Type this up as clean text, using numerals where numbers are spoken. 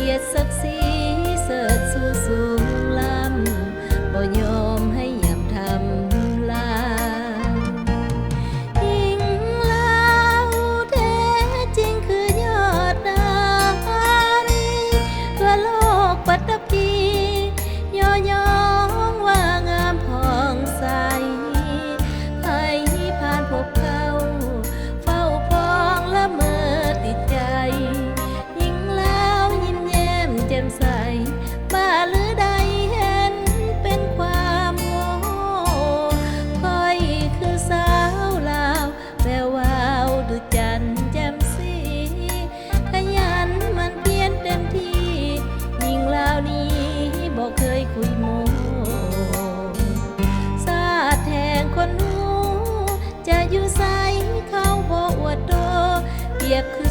กียรติศักดิ์ศรีเสิร์ชสู่สูงล้ำบ่ยอมให้ยำทำลายหญิงลาวแท้จริงคือยอดนารีเพื่อโลกปัตตภีย่อยองว่างามผ่องใสใครผ่านพบเขาเฝ้าพองละเมอติดใจยิ่งแล้วยิ้มแย้มแจ่มใสบ้าหรือใดเห็นเป็นความโง่คอยคือสาวลาวแวววาวดุจจันทร์แจ่มสีขยันมันเพียรเต็มที่ยิ่งลาวนี้บอกเคยคุยโมสาดแทงคนหูจะอยู่ใสเขาบอกอวดโตเปรียบคือ